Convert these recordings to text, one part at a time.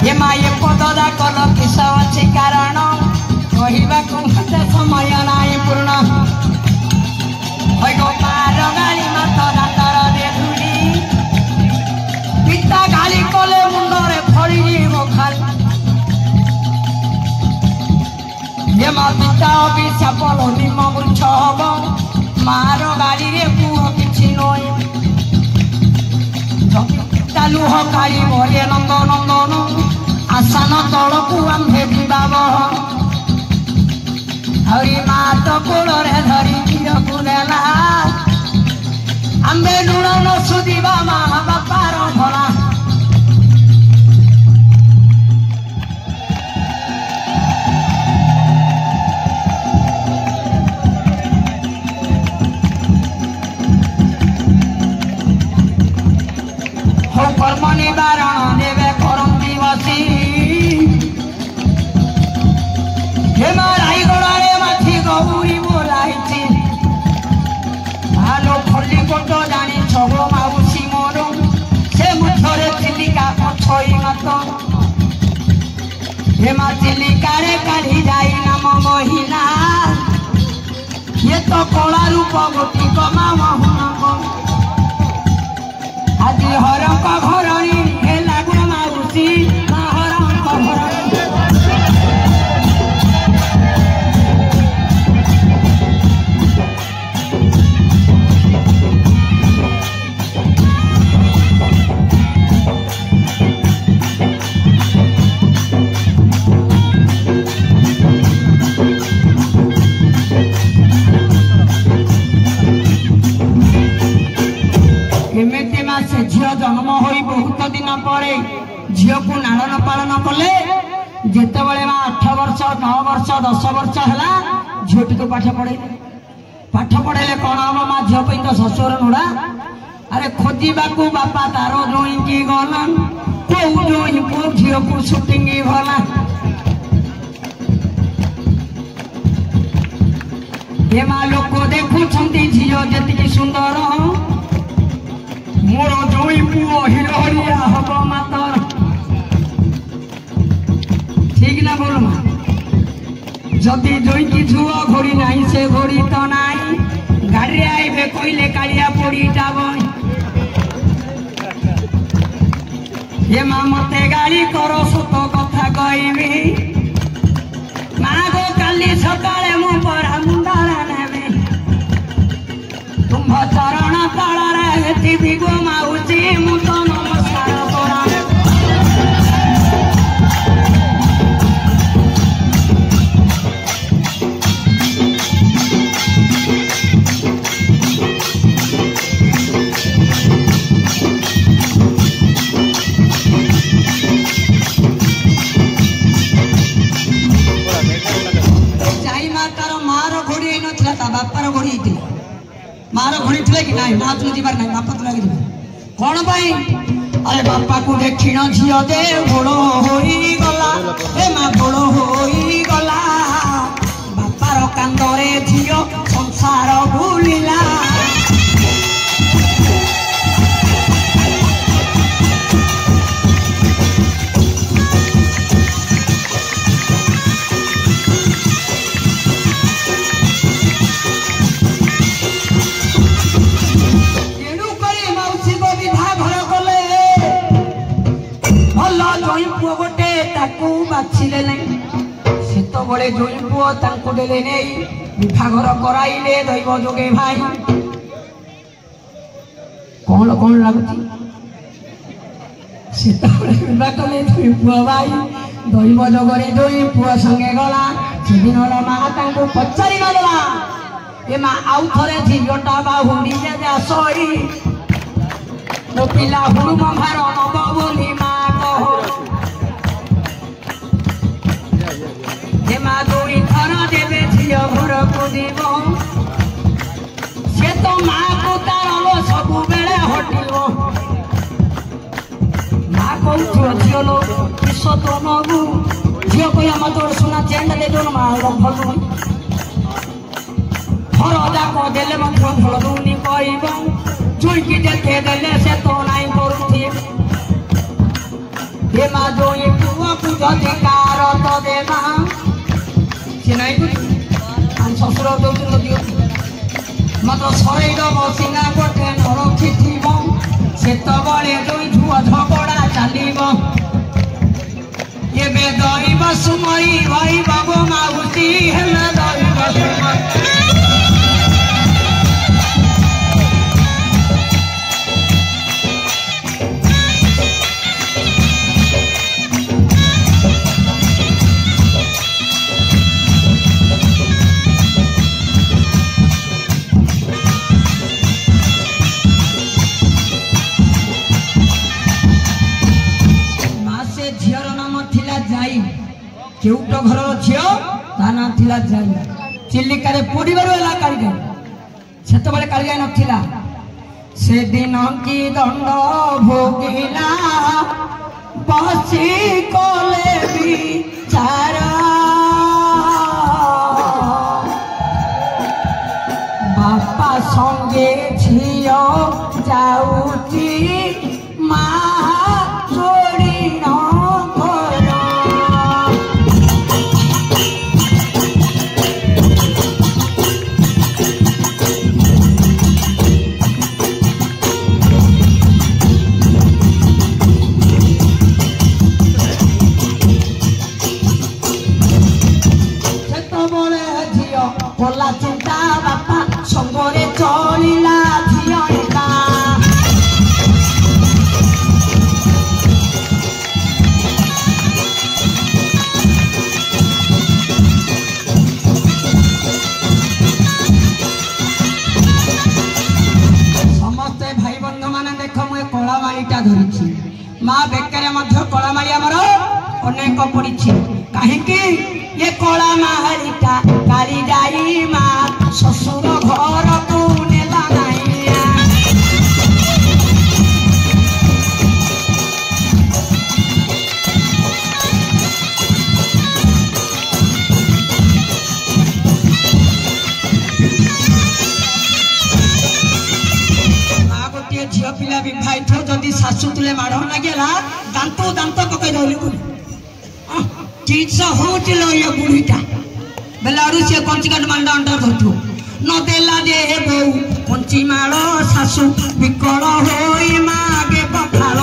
हे माये पददा कल किस अच्छी कारण कहवा मत समय नाई पूर्ण मार गाड़ी मत दातर देखुनी पिता गाली कले मुंडरे फड़ी खाली हे मा पिता अभिशाप निम वृक्ष हम मार गाड़ी रे पुओ किछि नई पिता लुह काली भले नंद नंदन आसान तल को आम्भे जीवाब हरी मात कोल धरी क्षीर को नेला आम्भे लुण न सुधिबा मा बापार भला कर्म निवारण देवे करम दिवसी हे माराई गड़े माथि गौरी बोलाई भालो खली कोट जानी छब माउसी मोर से मुठरे चिलिका पछई मत हे मा चिलिकारे काढ़ी जाई नाम महिला ये तो कला रूप गोटी कमा महन आज हरक घरणी हे लागु माउसी हरक घरणी से झील जन्म हो बहुत दिन पर झील को लालन पालन कले जिते बड़े 8 वर्ष 9 वर्ष 10 वर्ष है झीटी को पाठ पढ़े कौन हम माँ झील तो शशुर नुड़ा अरे खोजा को बापा तार जोईकी गला कौ जोई को झी को सुटिंग गला हे माँ लोक देखुं झील जी सुंदर मोर जोई पुओ हिरहरिया हब मातर ठीक ना बोल मा जदि जोई की झुआ घोड़ी नहीं से घोड़ी तो नहीं गाड़ी आईबे कहले कालिया पड़ी जाब ये माँ मते गाड़ी कर सत कथा कहबी माँ गो काली सकाले मु पढ़ा मुंडारा नेबे तुम चरण ताल रे गो माउसी मु तो नमस्कार करा जाई मातार मार घोड़ी नथिला ता बापार घोड़ी थी मार घड़ी थे कि ना माँ तुम जीवार ना बापा तो लगे कौन पाई अरे बापा को देखिन झील दे बड़ हो गला ए माँ बड़ हो गला बापार कांदरे झील संसार भूलिला गोटे बाछिले से तो बड़े जोई पुओ डेले नहीं विभागर कराइले दैव जोगे भाई कौन कौन लगुच से तो विवाह कले जोई पुओ भाई दैव जोगरे जोई पुओ संगे गला से दिन माँ पचारि गला ए माँ आउ थे झीलटा बाहुंडी जा सई मो पिला हुड़ुम भार नब बोली माँ कह हे माँ दुई थर देवे झील घर को दीब से तो माँ को तार सब बेले हटिब माँ कौ झील किस तो नबू झील कह मत सुना चेंड दे दो माँ भलू थर जाक देले भल दूनी कह जुईकी देखे देले से तो नाई करुथी हे माँ जोई पुआ को जदि कार तो देना सी नहीं हम शशुर दौर दियो मात्र सरेद बसिना गोटे नरखी से दुई झुआ झगड़ा चलो एबे दैव सुमरी भाई बाबू माउसी हेले दैव सुमरी केउट घर झील ता ना थिला जाई चिल्लिका रे पोड़ीबार है कालीजाई से कालीजाई नथिला से दिन की दंड भोगिला बसी कले विचार बापा संगे झील जाऊची मा भला चिंता बापा संगरे चलिला झीलका समस्ते भाई बंधु मान देख मु कलामाड़ीटा धरी माँ बेकर कलामाड़ी आमर अनेक पड़ी कहीं ये कला माहारिटा काली जाई माँ ससुर घर को नेला नाइया माँ गोटे झील पिला विवाहित जदि शाशु तुले माड़ लगे दांत दांत पकई दौली किस होटल ये बुढ़ीटा बेलाड़ू से कंची काट मांडा अंडर धरतु न देला दे बो कंची माड़ शाशु विकल होई मागे पखाल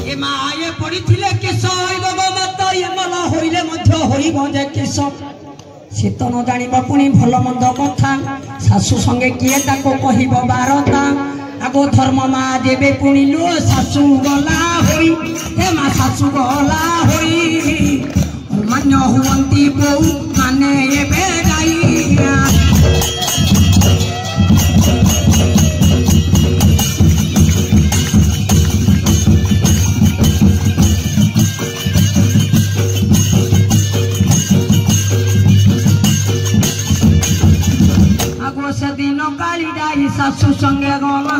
ये माँ ये पड़ी थिले किस से तो न जान पुणी भल मंद कथा शाशु संगे किए कह बारता आगो धर्म माँ देवे पुणी लो शाशु गला होई हे माँ शाशु गला होई मान्य हुवंती बो माने एबे गाइया शाशु संगे गला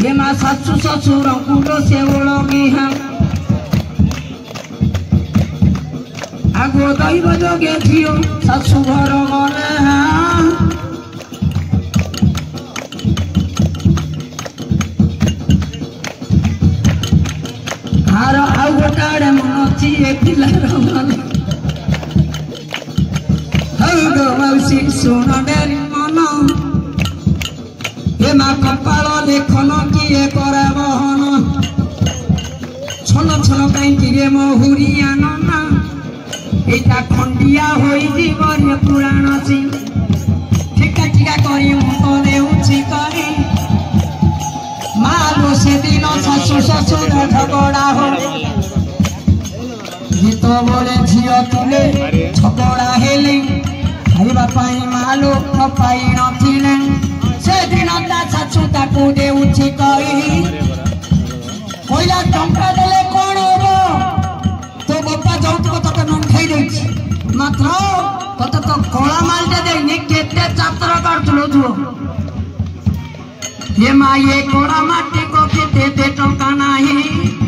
ये माँ शाशु ससुर कुंडो से ओलगी आगो दैव जोगे झील शाशु घर गले आर आउ गोटाड़े मन अच्छी पिलार गले गो मौसी सुन डेरी मन हे माँ कपाल देखन किए करे बहन छन छन कहीं महुरिया नना एटा खंडिया होई जीवन पुराण सी ठिका ठिका करी मुख देउछि करी मालो से दिन शाशु ससुर झगड़ा हो गीत बोले झील तुले झगड़ा हेले खाइबा पाई मालो न पाई नथिले से दिन ता शाशु ताकू देउछि कही कोइला टंका देले कोन हो तो बापा जाउतको तते मन खाई देछि मात्र तते तो कोला मालटे देनी केते चातर काटलो जो ये माँ ये कोड़ा माटी को केते टंका नाही